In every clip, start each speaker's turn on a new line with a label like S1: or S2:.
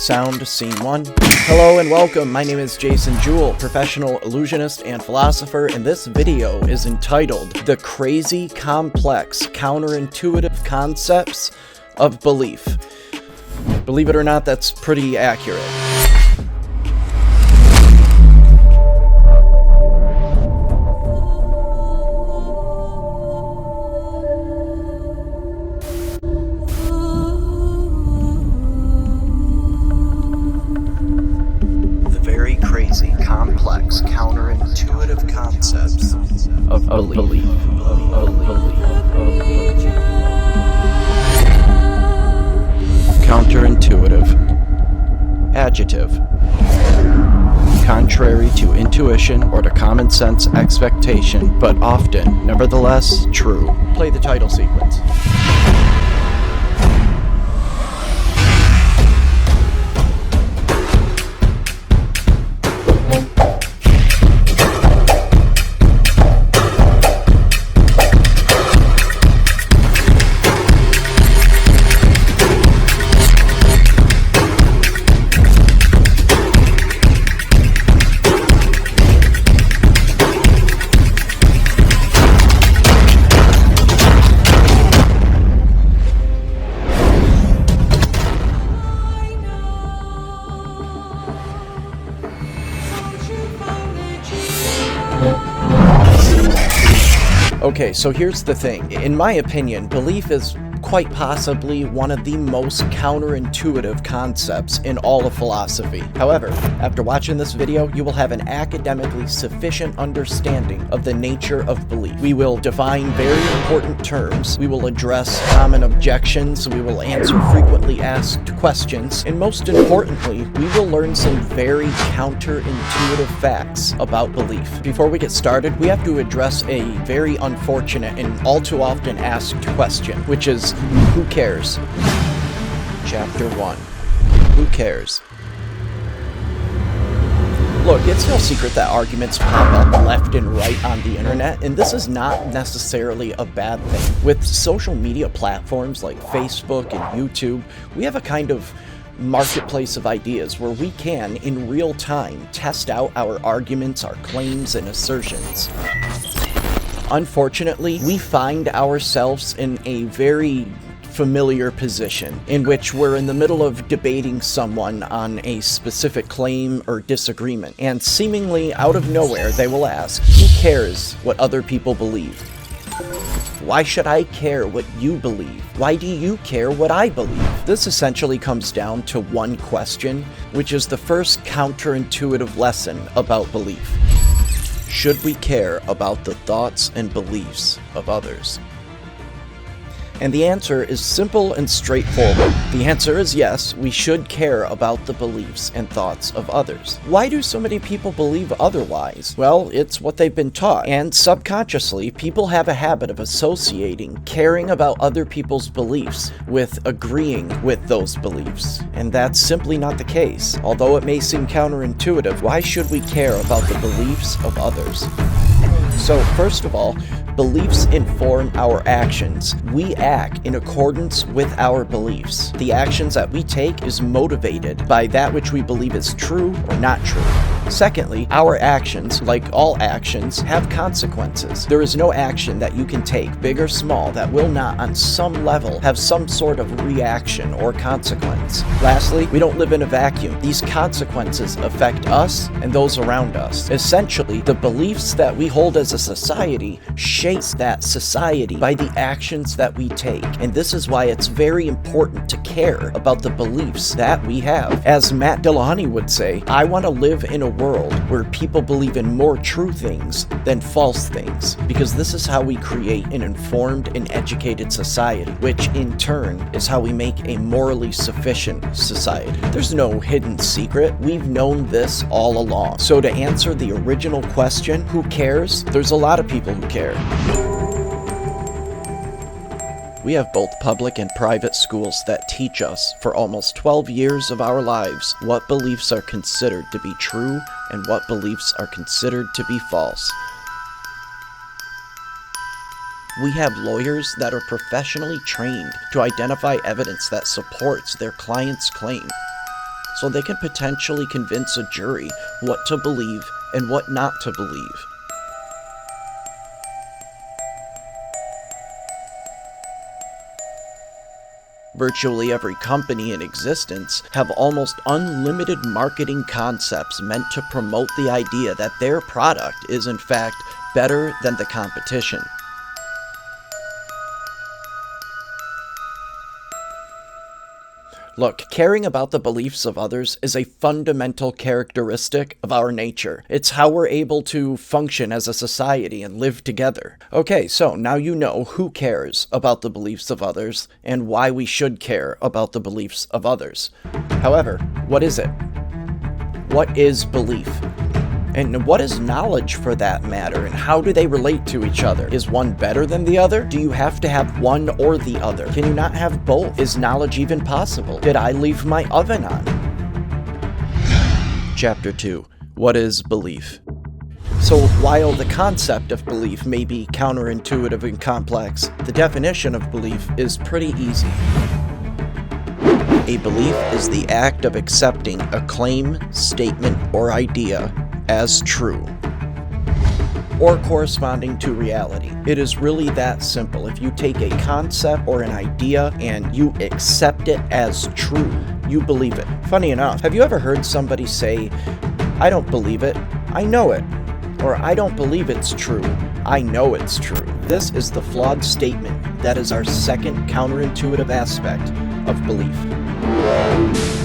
S1: Sound scene one. Hello and welcome, my name is Jason Jewell, professional illusionist and philosopher, and this video is entitled The Crazy, Complex, Counterintuitive Concepts of Belief. Believe it or not, that's pretty accurate. Complex, counterintuitive concepts of belief. Counterintuitive. Adjective. Contrary to intuition or to common sense expectation, but often, nevertheless, true. Play the title sequence. Okay, so here's the thing. In my opinion, belief is quite possibly one of the most counterintuitive concepts in all of philosophy. However, after watching this video, you will have an academically sufficient understanding of the nature of belief. We will define very important terms, we will address common objections, we will answer frequently asked questions, and most importantly, we will learn some very counterintuitive facts about belief. Before we get started, we have to address a very unfortunate and all too often asked question, which is, who cares? Chapter 1. Who cares? Look, it's no secret that arguments pop up left and right on the internet, and this is not necessarily a bad thing. With social media platforms like Facebook and YouTube, we have a kind of marketplace of ideas where we can, in real time, test out our arguments, our claims, and assertions. Unfortunately, we find ourselves in a very familiar position in which we're in the middle of debating someone on a specific claim or disagreement, and seemingly out of nowhere they will ask, who cares what other people believe? Why should I care what you believe? Why do you care what I believe? This essentially comes down to one question, which is the first counterintuitive lesson about belief. Should we care about the thoughts and beliefs of others? And the answer is simple and straightforward. The answer is yes, we should care about the beliefs and thoughts of others. Why do so many people believe otherwise? Well, it's what they've been taught, and subconsciously, people have a habit of associating caring about other people's beliefs with agreeing with those beliefs. And that's simply not the case. Although it may seem counterintuitive, why should we care about the beliefs of others? So, first of all, beliefs inform our actions. We act in accordance with our beliefs. The actions that we take is motivated by that which we believe is true or not true. Secondly, our actions, like all actions, have consequences. There is no action that you can take, big or small, that will not, on some level, have some sort of reaction or consequence. Lastly, we don't live in a vacuum. These consequences affect us and those around us. Essentially, the beliefs that we hold as a society shapes that society by the actions that we take. And this is why it's very important to care about the beliefs that we have. As Matt Dillahunty would say, I want to live in a world where people believe in more true things than false things, because this is how we create an informed and educated society, which in turn is how we make a morally sufficient society. There's no hidden secret. We've known this all along. So to answer the original question, who cares? There's a lot of people who care. We have both public and private schools that teach us for almost 12 years of our lives what beliefs are considered to be true and what beliefs are considered to be false. We have lawyers that are professionally trained to identify evidence that supports their client's claim. so they can potentially convince a jury what to believe and what not to believe. Virtually every company in existence have almost unlimited marketing concepts meant to promote the idea that their product is in fact better than the competition. Look, caring about the beliefs of others is a fundamental characteristic of our nature. It's how we're able to function as a society and live together. Okay, so now you know who cares about the beliefs of others and why we should care about the beliefs of others. However, what is it? What is belief? And what is knowledge for that matter, and how do they relate to each other? Is one better than the other? Do you have to have one or the other? Can you not have both? Is knowledge even possible? Did I leave my oven on? Chapter 2. What is belief? So while the concept of belief may be counterintuitive and complex, the definition of belief is pretty easy. A belief is the act of accepting a claim, statement, or idea as true, or corresponding to reality. It is really that simple. If you take a concept or an idea and you accept it as true, you believe it. Funny enough, have you ever heard somebody say, "I don't believe it, I know it," or "I don't believe it's true, I know it's true"? This is the flawed statement that is our second counterintuitive aspect of belief.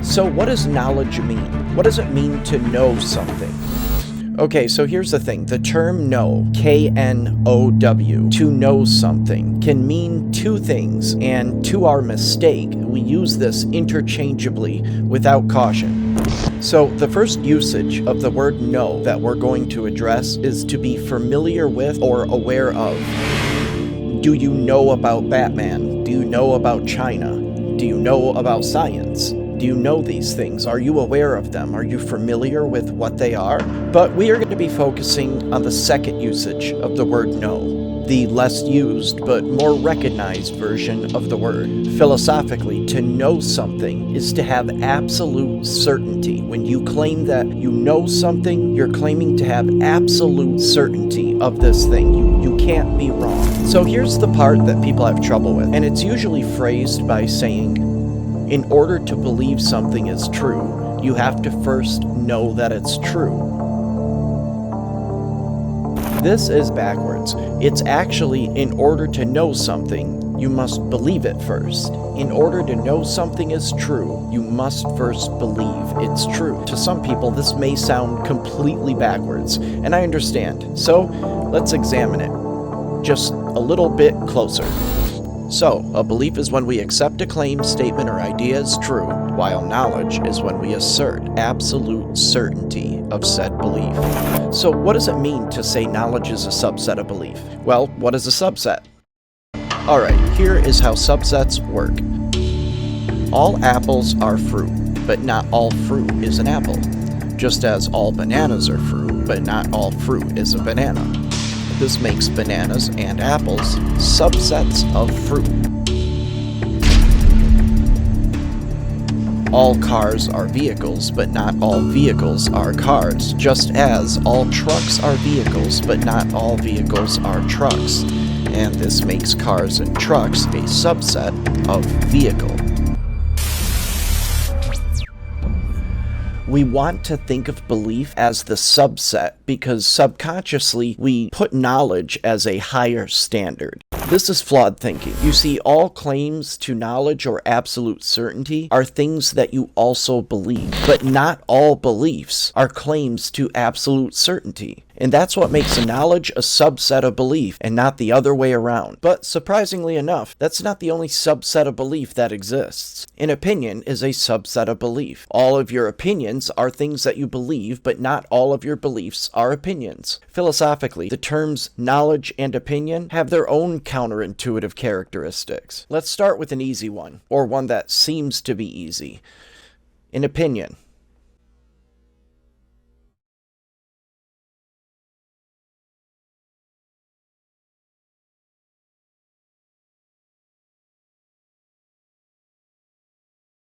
S1: So what does knowledge mean? What does it mean to know something? Okay, so here's the thing. The term know, K-N-O-W, to know something, can mean two things, and to our mistake, we use this interchangeably without caution. So the first usage of the word know that we're going to address is to be familiar with or aware of. Do you know about Batman? Do you know about China? Do you know about science? Do you know these things? Are you aware of them? Are you familiar with what they are? But we are going to be focusing on the second usage of the word know, the less used but more recognized version of the word. Philosophically, to know something is to have absolute certainty. When you claim that you know something, you're claiming to have absolute certainty of this thing. You can't be wrong. So here's the part that people have trouble with, and it's usually phrased by saying, in order to believe something is true, you have to first know that it's true. This is backwards. It's actually, in order to know something, you must believe it first. In order to know something is true, you must first believe it's true. To some people, this may sound completely backwards, and I understand. So, let's examine it just a little bit closer. So, a belief is when we accept a claim, statement, or idea as true, while knowledge is when we assert absolute certainty of said belief. So, what does it mean to say knowledge is a subset of belief? Well, what is a subset? Alright, here is how subsets work. All apples are fruit, but not all fruit is an apple. Just as all bananas are fruit, but not all fruit is a banana. This makes bananas and apples subsets of fruit. All cars are vehicles, but not all vehicles are cars, just as all trucks are vehicles, but not all vehicles are trucks. And this makes cars and trucks a subset of vehicle. We want to think of belief as the subset because subconsciously we put knowledge as a higher standard. This is flawed thinking. You see, all claims to knowledge or absolute certainty are things that you also believe, but not all beliefs are claims to absolute certainty. And that's what makes knowledge a subset of belief and not the other way around. But surprisingly enough, that's not the only subset of belief that exists. An opinion is a subset of belief. All of your opinions are things that you believe, but not all of your beliefs are opinions. Philosophically, the terms knowledge and opinion have their own counterintuitive characteristics. Let's start with an easy one, or one that seems to be easy. An opinion.